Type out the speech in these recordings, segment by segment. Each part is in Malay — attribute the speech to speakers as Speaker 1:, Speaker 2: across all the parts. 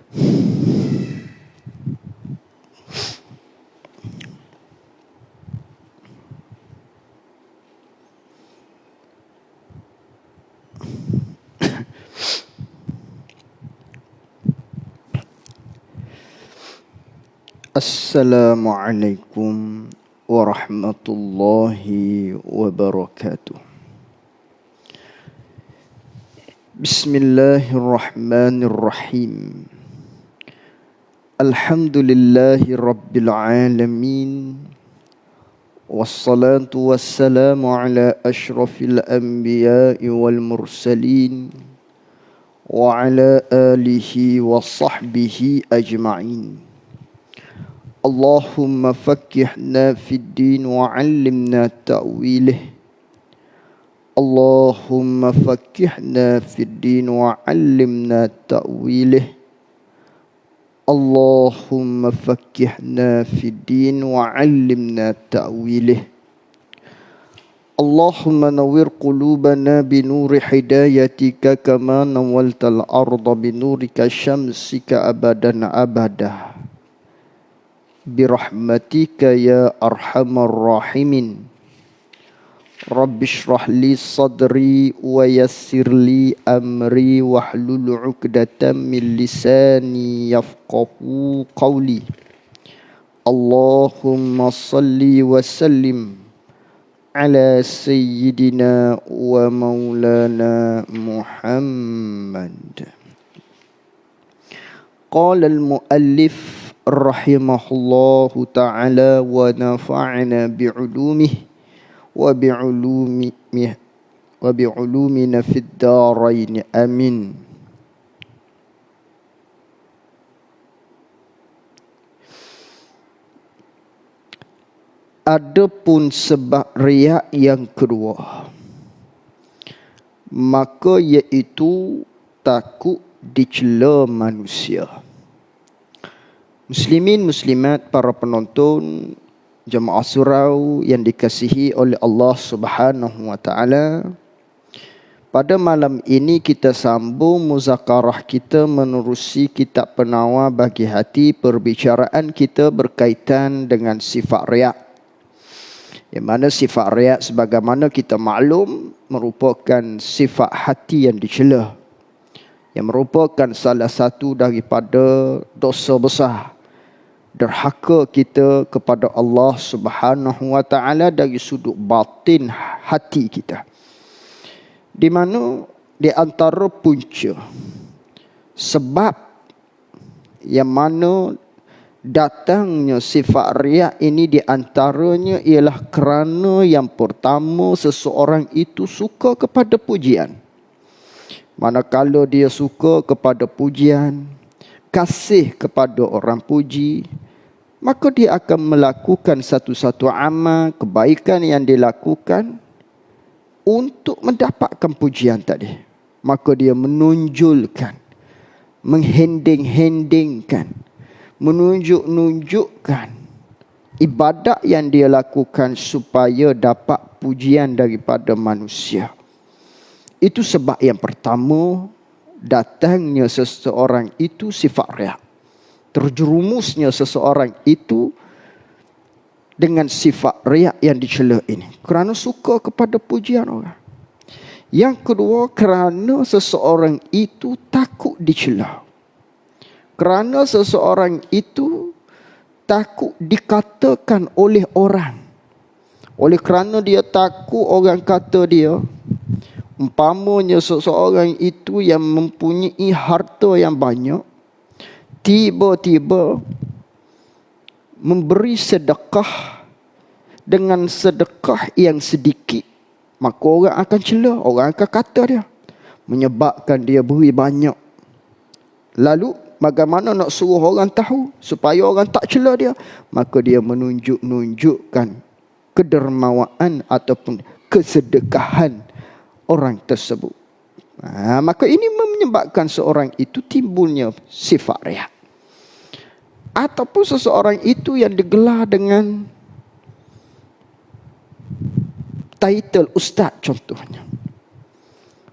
Speaker 1: Assalamualaikum warahmatullahi wabarakatuh. Bismillahirrahmanirrahim. Alhamdulillahi rabbil alamin. Wassalatu wassalamu ala ashrafil anbiya'i wal mursalin wa ala alihi wa sahbihi ajma'in. Allahumma fakkihna fid din wa 'allimna ta'wilih. Allahumma fakkihna fid din wa 'allimna ta'wilih. Allahumma fakkihna fid din wa 'allimna ta'wilih. Allahumma nawwir qulubana binuri hidayatika kama nawwaltal arda binurika syamsika abadan abadah. Birahmatika ya arhamar rahimin. Rabbi shrah li sadri wa yassir li amri wahlul 'uqdatam min lisani yafqahu qawli. Allahumma salli wa sallim ala sayyidina wa maulana Muhammad. Qala al-muallif rahimahullahu ta'ala wa nafa'ana bi'ulumihi wa bi'ulumina fid darain amin. Adapun sebab riak yang kedua, maka iaitu takut dicela manusia. Muslimin muslimat, para penonton jemaah surau yang dikasihi oleh Allah Subhanahu wa taala, pada malam ini kita sambung muzakarah kita menerusi kitab penawar bagi hati. Perbicaraan kita berkaitan dengan sifat riak, yang mana sifat riak sebagaimana kita maklum merupakan sifat hati yang dicela, yang merupakan salah satu daripada dosa besar, derhaka kita kepada Allah Subhanahu wa taala dari sudut batin hati kita. Di mana di antara punca sebab yang mana datangnya sifat riak ini, di antaranya ialah kerana yang pertama, seseorang itu suka kepada pujian. Manakala dia suka kepada pujian, kasih kepada orang puji, maka dia akan melakukan satu-satu amal kebaikan yang dilakukan untuk mendapatkan pujian tadi. Maka dia menunjulkan, menghending-hendingkan, menunjuk-nunjukkan ibadat yang dia lakukan supaya dapat pujian daripada manusia. Itu sebab yang pertama datangnya seseorang itu sifat riak. Terjerumusnya seseorang itu dengan sifat riak yang dicela ini, kerana suka kepada pujian orang. Yang kedua, kerana seseorang itu takut dicela. Kerana seseorang itu takut dikatakan oleh orang. Oleh kerana dia takut orang kata dia, umpamanya seseorang itu yang mempunyai harta yang banyak, tiba-tiba memberi sedekah dengan sedekah yang sedikit, maka orang akan cela, orang akan kata dia, menyebabkan dia beri banyak. Lalu bagaimana nak suruh orang tahu supaya orang tak cela dia? Maka dia menunjukkan kedermawaan ataupun kesedekahan orang tersebut. Maka ini menyebabkan seorang itu timbulnya sifat riak. Ataupun seseorang itu yang digelar dengan title ustaz contohnya.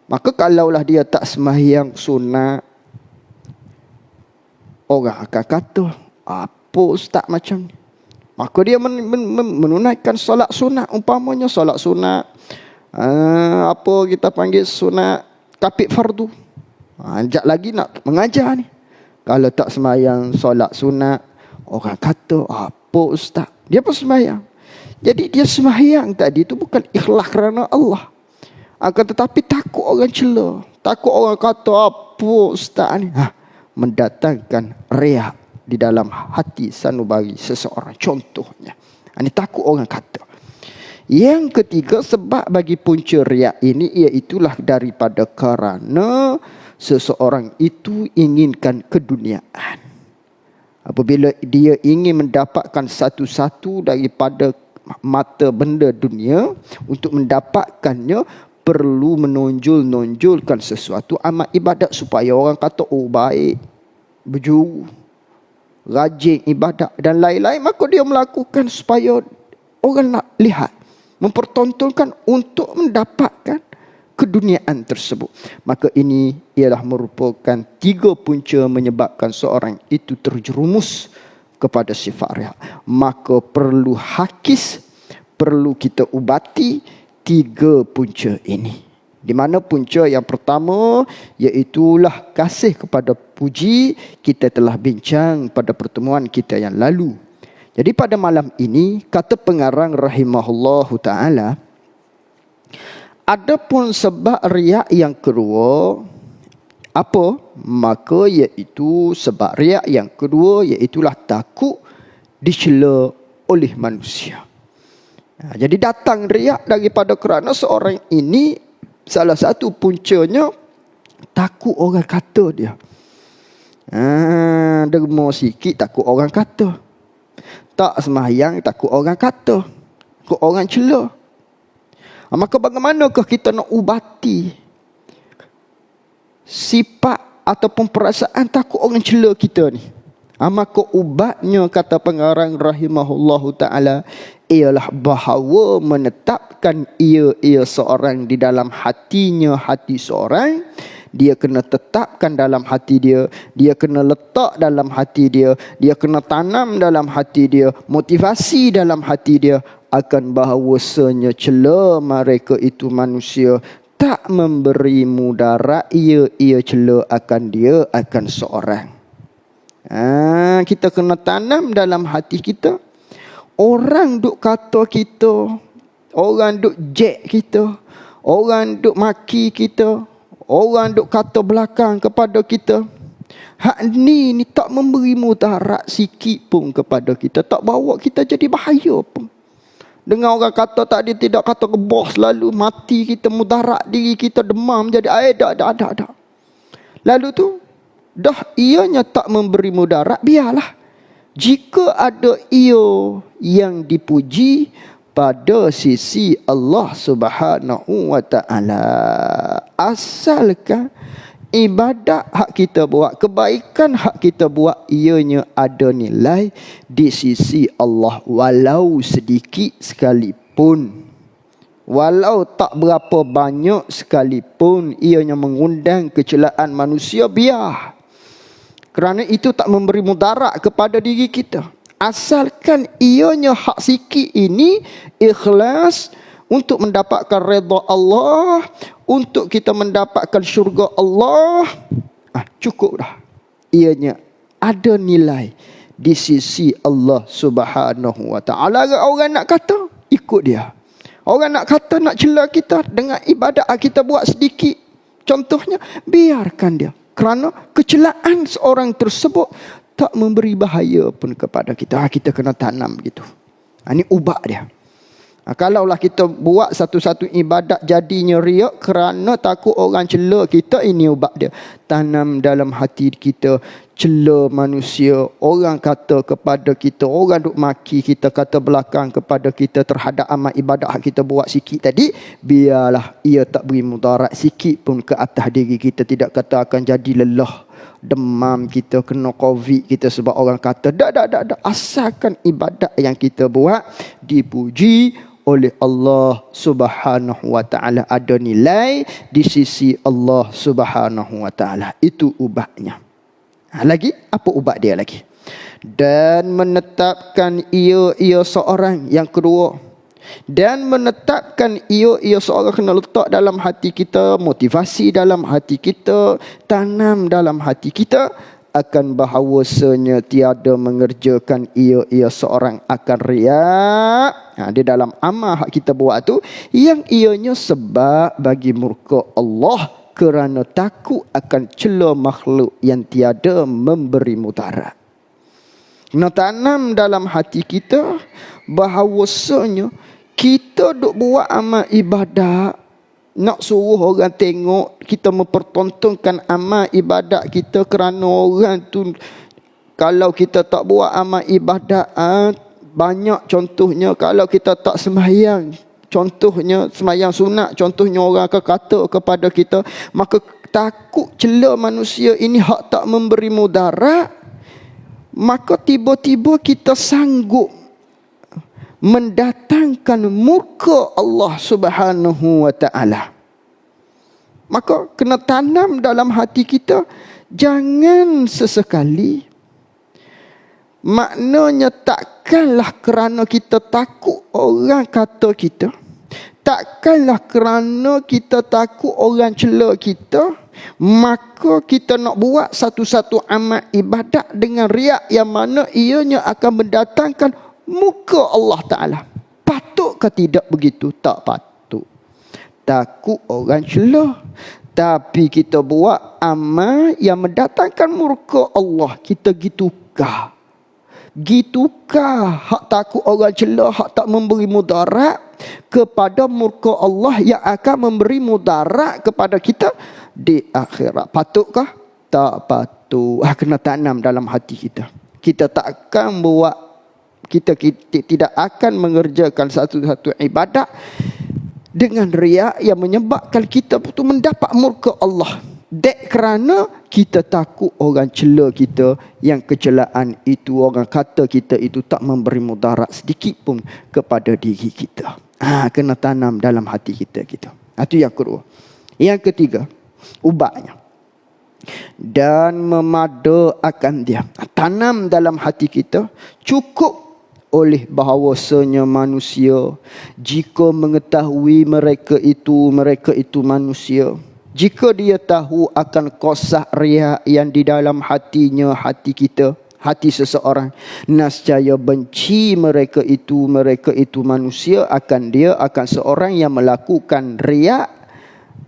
Speaker 1: Maka kalaulah dia tak sembahyang sunat, orang akan kata, apa ustaz macam ni? Maka dia menunaikan solat sunat. Umpamanya solat sunat, apa kita panggil sunat kapit fardu. Sekejap lagi nak mengajar ni. Kalau tak sembahyang solat sunat, orang kata, apa ustaz? Dia pun sembahyang. Jadi dia sembahyang tadi tu bukan ikhlas kerana Allah. Akan tetapi takut orang cela. Takut orang kata, apa ustaz ni? Mendatangkan riak di dalam hati sanubari seseorang. Contohnya, ini takut orang kata. Yang ketiga, sebab bagi punca riak ini, iaitulah daripada kerana seseorang itu inginkan keduniaan. Apabila dia ingin mendapatkan satu-satu daripada mata benda dunia, untuk mendapatkannya perlu menonjolkan sesuatu amal ibadat supaya orang kata, oh baik, berjuru, rajin ibadat dan lain-lain. Maka dia melakukan supaya orang nak lihat, mempertontonkan untuk mendapatkan keduniaan tersebut. Maka ini ialah merupakan 3 punca menyebabkan seorang itu terjerumus kepada sifat riak. Maka perlu hakis, perlu kita ubati 3 punca ini. Di mana punca yang pertama, iaitulah kasih kepada puji. Kita telah bincang pada pertemuan kita yang lalu. Jadi pada malam ini, kata pengarang rahimahullahu ta'ala, adapun sebab riak yang kedua, apa? Maka iaitu sebab riak yang kedua, iaitulah takut dicela oleh manusia. Jadi datang riak daripada kerana seorang ini, salah satu puncanya takut orang kata dia. Derma sikit takut orang kata. Tak sembahyang takut orang kata. Takut orang cela. Maka bagaimanakah kita nak ubati sifat ataupun perasaan takut orang cela kita ni? Maka ubatnya, kata pengarang rahimahullahu ta'ala, ialah bahawa menetapkan ia seorang di dalam hatinya, hati seorang. Dia kena tetapkan dalam hati dia, dia kena letak dalam hati dia, dia kena tanam dalam hati dia, motivasi dalam hati dia akan bahawasanya cela mereka itu manusia tak memberi mudarat ia cela akan dia, akan seorang. Kita kena tanam dalam hati kita. Orang duk kata kita, orang duk jek kita, orang duk maki kita, orang duk kata belakang kepada kita, hak ni tak memberi mudarat sikit pun kepada kita, tak bawa kita jadi bahaya pun. Dengar orang kata tadi, tidak kata rebah selalu, mati kita, mudarat diri kita, demam jadi dak. Lalu tu dah ianya tak memberi mudarat, biarlah. Jika ada ia yang dipuji pada sisi Allah Subhanahu wa ta'ala, asalkan ibadat hak kita buat, kebaikan hak kita buat, ianya ada nilai di sisi Allah, walau sedikit sekalipun, walau tak berapa banyak sekalipun ianya mengundang kecelaan manusia, biar. Kerana itu tak memberi mudarat kepada diri kita. Asalkan ianya hak sikit ini ikhlas untuk mendapatkan redha Allah, untuk kita mendapatkan syurga Allah, cukup dah. Ianya ada nilai di sisi Allah Subhanahu wa ta'ala. Orang nak kata, ikut dia. Orang nak kata, nak cela kita dengan ibadat kita buat sedikit, contohnya, biarkan dia. Kerana kecelaan seorang tersebut tak memberi bahaya pun kepada kita. Kita kena tanam begitu. Ini ubat dia. Kalaulah kita buat satu-satu ibadat jadinya riak kerana takut orang cela kita, ini ubat dia. Tanam dalam hati kita, cela manusia, orang kata kepada kita, orang duk maki kita, kata belakang kepada kita terhadap amal ibadat kita buat sikit tadi, biarlah ia tak beri mudarat sikit pun ke atas diri kita. Tidak kata akan jadi lelah, demam kita, kena COVID kita sebab orang kata. Tak. Asalkan ibadat yang kita buat dipuji oleh Allah Subhanahu wa ta'ala, ada nilai di sisi Allah Subhanahu wa ta'ala. Itu ubatnya. Lagi, apa ubat dia lagi? Dan menetapkan ia seorang. Yang kedua, dan menetapkan ia seorang kena letak dalam hati kita, motivasi dalam hati kita, tanam dalam hati kita akan bahawasanya tiada mengerjakan ia seorang akan riak. Di dalam amal hak kita buat tu, yang ianya sebab bagi murka Allah, kerana takut akan cela makhluk yang tiada memberi mudarat. Nak tanam dalam hati kita bahawasanya kita duk buat amal ibadat, nak suruh orang tengok kita mempertontonkan amal ibadat kita kerana orang tu. Kalau kita tak buat amal ibadat, banyak contohnya. Kalau kita tak sembahyang, contohnya sembahyang sunat, contohnya orang akan kata kepada kita, maka takut cela manusia ini hak tak memberi mudarat, maka tiba-tiba kita sanggup mendatangkan murka Allah Subhanahu wa ta'ala. Maka kena tanam dalam hati kita, jangan sesekali. Maknanya takkanlah kerana kita takut orang kata kita, takkanlah kerana kita takut orang cela kita, maka kita nak buat satu-satu amal ibadat dengan riak yang mana ianya akan mendatangkan muka Allah Ta'ala. Patutkah tidak begitu? Tak patut. Takut orang celah, tapi kita buat amal yang mendatangkan murka Allah, kita gitukah? Gitukah hak takut orang celah, hak tak memberi mudarat kepada murka Allah yang akan memberi mudarat kepada kita di akhirat? Patutkah? Tak patut. Kena tanam dalam hati kita. Kita takkan buat, kita tidak akan mengerjakan satu-satu ibadat dengan riak yang menyebabkan kita itu mendapat murka Allah. Dek kerana kita takut orang cela kita, yang kecelaan itu, orang kata kita itu tak memberi mudarat sedikit pun kepada diri kita. Kena tanam dalam hati kita gitu. Itu yang kedua. Yang ketiga, ubatnya. Dan memada akan dia. Tanam dalam hati kita, cukup oleh bahawasanya manusia, jika mengetahui mereka itu manusia, jika dia tahu akan kosak riak yang di dalam hatinya, hati kita, hati seseorang, nescaya benci mereka itu manusia akan seorang yang melakukan riak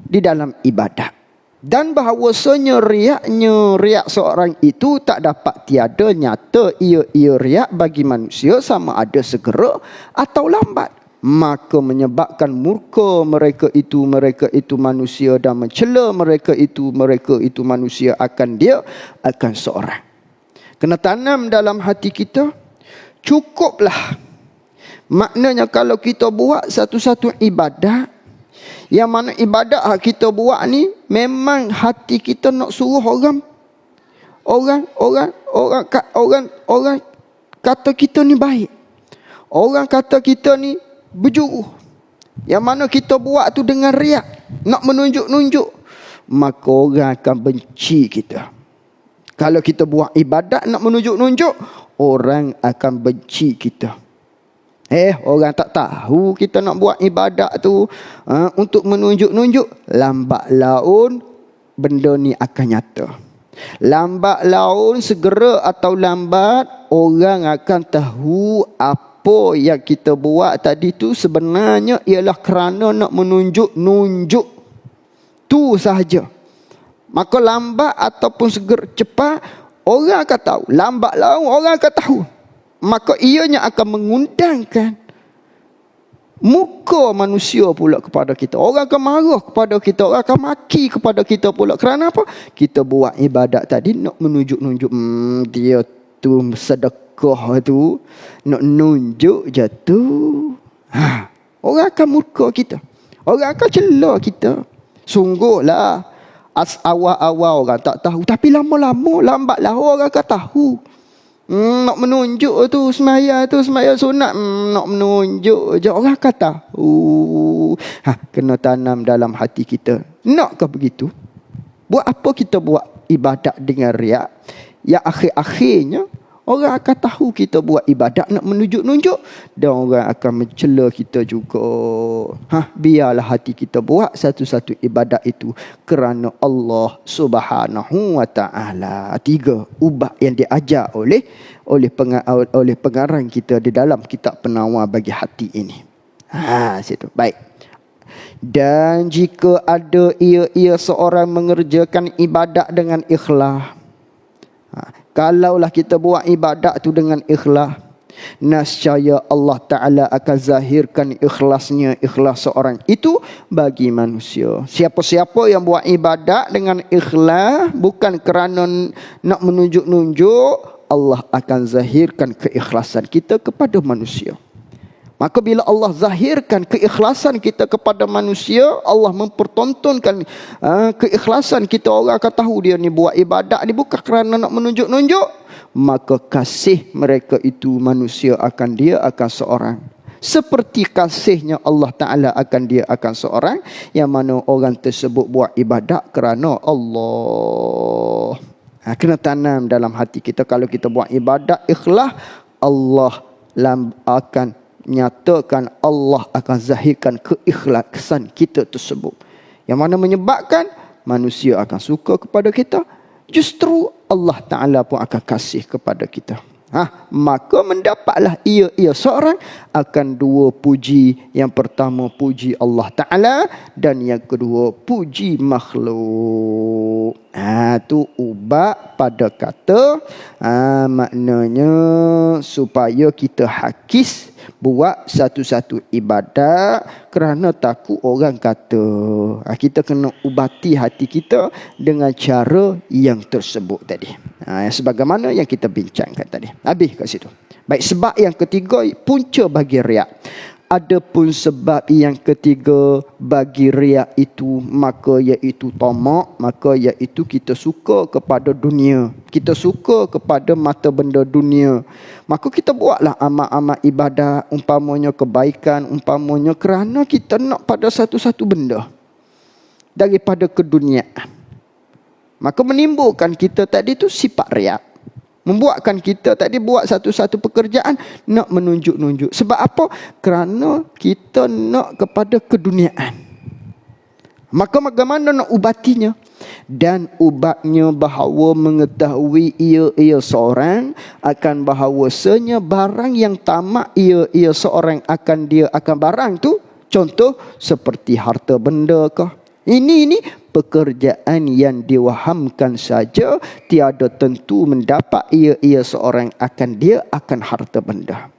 Speaker 1: di dalam ibadat. Dan bahawasanya riak seorang itu tak dapat tiada nyata ia riak bagi manusia, sama ada segera atau lambat, maka menyebabkan murka mereka itu manusia, dan mencela mereka itu manusia akan seorang. Kena tanam dalam hati kita, cukuplah. Maknanya kalau kita buat satu-satu ibadat, yang mana ibadat kita buat ni memang hati kita nak suruh orang kata kita ni baik, orang kata kita ni berjuru, yang mana kita buat tu dengan riak, nak menunjuk-nunjuk, maka orang akan benci kita. Kalau kita buat ibadat nak menunjuk-nunjuk, orang akan benci kita. Orang tak tahu kita nak buat ibadat tu untuk menunjuk-nunjuk, lambat laun benda ni akan nyata. Lambat laun, segera atau lambat, orang akan tahu apa yang kita buat tadi tu sebenarnya ialah kerana nak menunjuk-nunjuk. Tu sahaja. Maka lambat ataupun segera cepat, orang akan tahu. Lambat laun orang akan tahu. Maka ianya akan mengundangkan muka manusia pula kepada kita. Orang akan marah kepada kita, orang akan maki kepada kita pula. Kerana apa? Kita buat ibadat tadi nak menunjuk-nunjuk, dia tu sedekah tu, nak nunjuk je tu. Orang akan murka kita, orang akan cela kita. Sungguhlah awal-awal orang tak tahu, tapi lama-lama, lambatlah orang akan tahu. Nak menunjuk tu sembahyang sunat, nak menunjuk je, orang kata kena tanam dalam hati kita. Nakkah begitu? Buat apa kita buat ibadat dengan riak? Yang akhir-akhirnya orang akan tahu kita buat ibadat nak menunjuk-nunjuk dan orang akan mencela kita juga. Biarlah hati kita buat satu-satu ibadat itu kerana Allah Subhanahu wa taala. 3 ubat yang diajar oleh pengarang kita di dalam kitab Penawar bagi hati ini. Situ. Baik. Dan jika ada ia seorang mengerjakan ibadat dengan ikhlas. Kalaulah kita buat ibadat tu dengan ikhlas, nescaya Allah Ta'ala akan zahirkan ikhlas seorang itu bagi manusia. Siapa-siapa yang buat ibadat dengan ikhlas, bukan kerana nak menunjuk-nunjuk, Allah akan zahirkan keikhlasan kita kepada manusia. Maka bila Allah zahirkan keikhlasan kita kepada manusia, Allah mempertontonkan keikhlasan kita, orang akan tahu dia ni buat ibadat ni bukan kerana nak menunjuk-nunjuk. Maka kasih mereka itu manusia dia akan seorang. Seperti kasihnya Allah Ta'ala dia akan seorang, yang mana orang tersebut buat ibadat kerana Allah. Kena tanam dalam hati kita, kalau kita buat ibadat ikhlas, Allah akan nyatakan, Allah akan zahirkan keikhlasan kita tersebut, yang mana menyebabkan manusia akan suka kepada kita. Justru Allah Ta'ala pun akan kasih kepada kita. Maka mendapatlah ia seorang akan 2 puji. Yang pertama puji Allah Ta'ala, dan yang kedua puji makhluk. Tu ubat pada kata, maknanya supaya kita hakis buat satu-satu ibadat kerana takut orang kata. Kita kena ubati hati kita dengan cara yang tersebut tadi. Sebagaimana yang kita bincangkan tadi. Habis kat situ. Baik, sebab yang ketiga, punca bagi riak. Adapun sebab yang ketiga bagi riak itu, maka iaitu tamak, maka iaitu kita suka kepada dunia. Kita suka kepada mata benda dunia. Maka kita buatlah amal-amal ibadat, umpamanya kebaikan, umpamanya kerana kita nak pada satu-satu benda daripada keduniaan. Maka menimbulkan kita tadi tu sifat riak. Membuatkan kita tadi buat satu-satu pekerjaan nak menunjuk-nunjuk. Sebab apa? Kerana kita nak kepada keduniaan. Maka bagaimana nak ubatinya? Dan ubatnya bahawa mengetahui ia seorang akan bahawasanya barang yang tamak ia seorang akan barang tu, contoh seperti harta benda kah? Ini pekerjaan yang diwahamkan saja, tiada tentu mendapat ia seorang akan harta benda.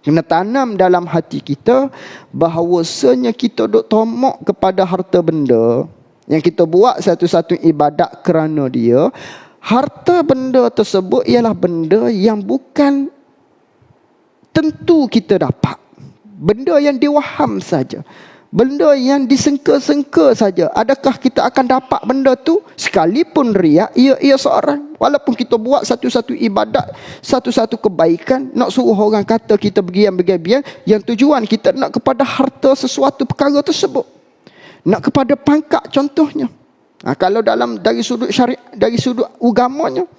Speaker 1: Kena tanam dalam hati kita bahawasanya kita duk tamak kepada harta benda, yang kita buat satu-satu ibadat kerana dia. Harta benda tersebut ialah benda yang bukan tentu kita dapat. Benda yang diwaham saja. Benda yang disengka-sengka saja. Adakah kita akan dapat benda tu? Sekalipun riak, ia seorang. Walaupun kita buat satu-satu ibadat, satu-satu kebaikan, nak suruh orang kata kita bergiam-giam, yang tujuan kita nak kepada harta sesuatu perkara tersebut. Nak kepada pangkat contohnya. Kalau dari sudut syariat, dari sudut agamanya,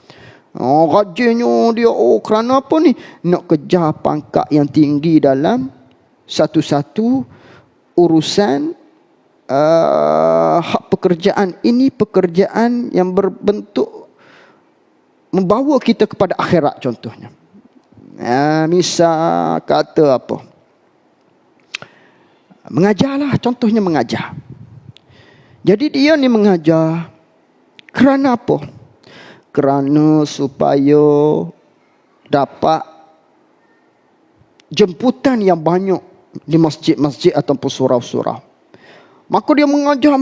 Speaker 1: rajinnya dia, kerana apa ni? Nak kejar pangkat yang tinggi dalam satu-satu urusan hak pekerjaan ini, pekerjaan yang berbentuk membawa kita kepada akhirat contohnya. Misal kata apa? Mengajarlah, contohnya mengajar. Jadi dia ni mengajar kerana apa? Kerana supaya dapat jemputan yang banyak di masjid-masjid ataupun surau-surau. Maka dia mengajar,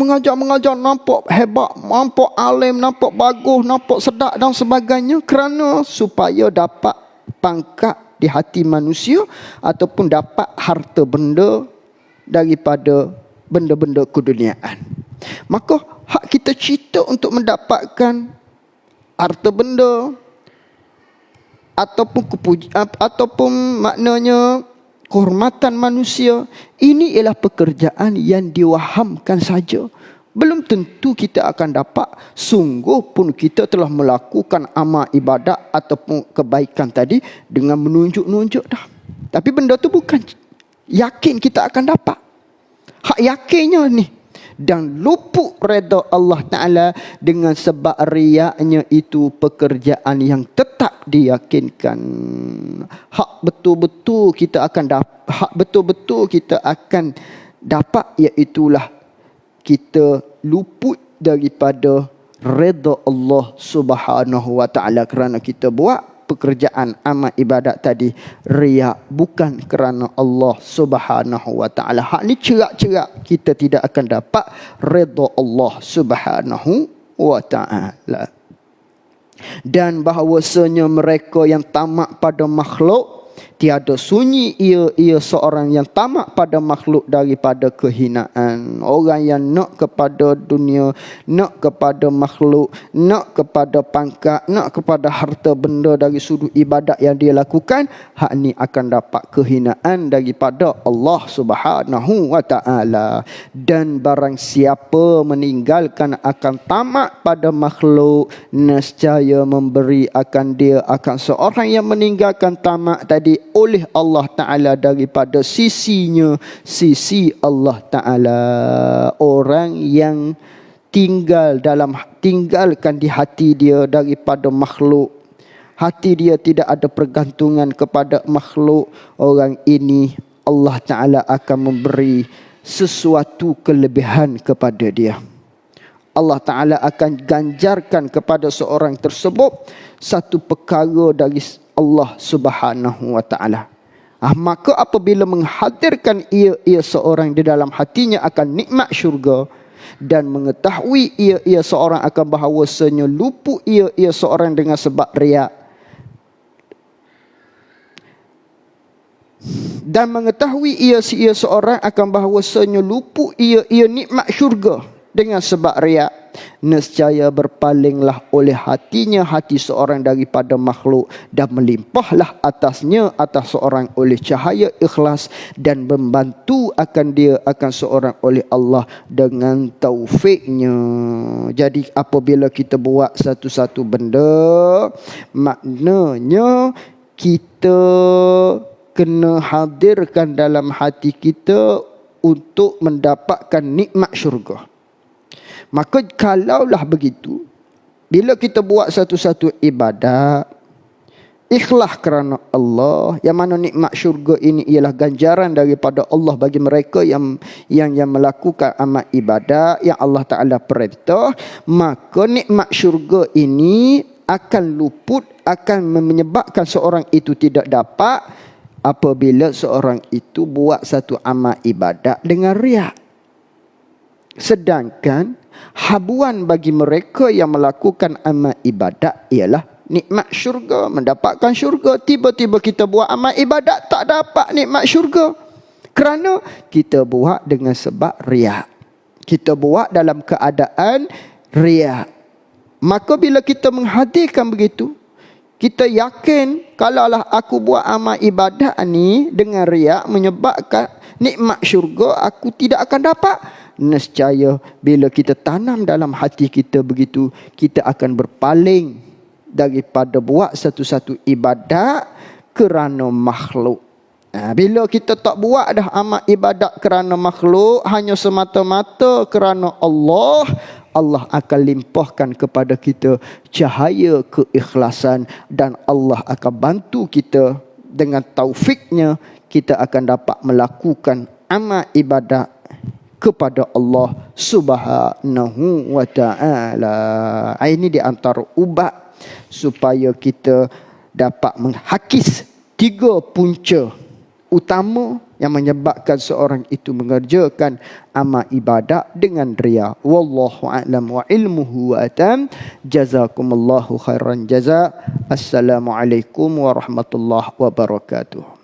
Speaker 1: nampak hebat, nampak alim, nampak bagus, nampak sedap dan sebagainya, kerana supaya dapat pangkat di hati manusia ataupun dapat harta benda daripada benda-benda keduniaan. Maka hak kita cita untuk mendapatkan harta benda ataupun maknanya kehormatan manusia, ini ialah pekerjaan yang diwahamkan saja. belum tentu kita akan dapat. Sungguh pun kita telah melakukan amal ibadat ataupun kebaikan tadi dengan menunjuk-nunjuk dah. Tapi benda tu bukan yakin kita akan dapat. Hak yakinnya ni. Dan luput redha Allah Ta'ala dengan sebab riaknya itu pekerjaan yang tetap diyakinkan. Hak betul-betul kita akan dapat iaitulah kita luput daripada redha Allah Subhanahu wa Ta'ala kerana kita buat pekerjaan amal ibadat tadi riak, bukan kerana Allah Subhanahu wa Ta'ala. Hak ni cerak-cerak kita tidak akan dapat redha Allah Subhanahu wa Ta'ala. Dan bahawasanya mereka yang tamak pada makhluk, tiada sunyi ia seorang yang tamak pada makhluk daripada kehinaan. Orang yang nak kepada dunia, nak kepada makhluk, nak kepada pangkat, nak kepada harta benda dari sudut ibadat yang dia lakukan, hak ni akan dapat kehinaan daripada Allah Subhanahu wa Ta'ala. Dan barang siapa meninggalkan akan tamak pada makhluk, nescaya memberi akan dia akan seorang yang meninggalkan tamak tadi oleh Allah Ta'ala daripada sisinya, sisi Allah Ta'ala. Orang yang tinggalkan di hati dia daripada makhluk, hati dia tidak ada pergantungan kepada makhluk, orang ini Allah Ta'ala akan memberi sesuatu kelebihan kepada dia. Allah Ta'ala akan ganjarkan kepada seorang tersebut satu perkara dari Allah Subhanahu wa Ta'ala. Maka apabila menghadirkan ia seorang di dalam hatinya akan nikmat syurga, dan mengetahui ia seorang akan bahawasanya luput ia seorang dengan sebab riak, dan mengetahui ia seorang akan bahawasanya luput ia nikmat syurga dengan sebab riak, nescaya berpalinglah oleh hatinya hati seorang daripada makhluk, dan melimpahlah atas seorang oleh cahaya ikhlas, dan membantu akan dia akan seorang oleh Allah dengan taufiknya. Jadi apabila kita buat satu-satu benda, maknanya kita kena hadirkan dalam hati kita untuk mendapatkan nikmat syurga. Maka kalaulah begitu, bila kita buat satu-satu ibadat ikhlas kerana Allah, yang mana nikmat syurga ini ialah ganjaran daripada Allah bagi mereka yang melakukan amal ibadat yang Allah Ta'ala perintah, maka nikmat syurga ini akan luput, akan menyebabkan seorang itu tidak dapat apabila seorang itu buat satu amal ibadat dengan riak. Sedangkan habuan bagi mereka yang melakukan amal ibadat ialah nikmat syurga, mendapatkan syurga. Tiba-tiba kita buat amal ibadat tak dapat nikmat syurga kerana kita buat dengan sebab riak. Kita buat dalam keadaan riak. Maka bila kita menghadirkan begitu, kita yakin kalaulah aku buat amal ibadat ni dengan riak menyebabkan nikmat syurga aku tidak akan dapat. Nescaya bila kita tanam dalam hati kita begitu, kita akan berpaling daripada buat satu-satu ibadat kerana makhluk. Bila kita tak buat dah amal ibadat kerana makhluk, hanya semata-mata kerana Allah, Allah akan limpahkan kepada kita cahaya keikhlasan, dan Allah akan bantu kita dengan taufiknya, kita akan dapat melakukan amal ibadat kepada Allah Subhanahu wa Ta'ala. Ini di antara ubat supaya kita dapat menghakis 3 punca utama yang menyebabkan seorang itu mengerjakan amal ibadat dengan riya. Wallahu a'lam wa ilmuhu wa atam. Jazakumullahu khairan jaza. Assalamualaikum warahmatullahi wabarakatuh.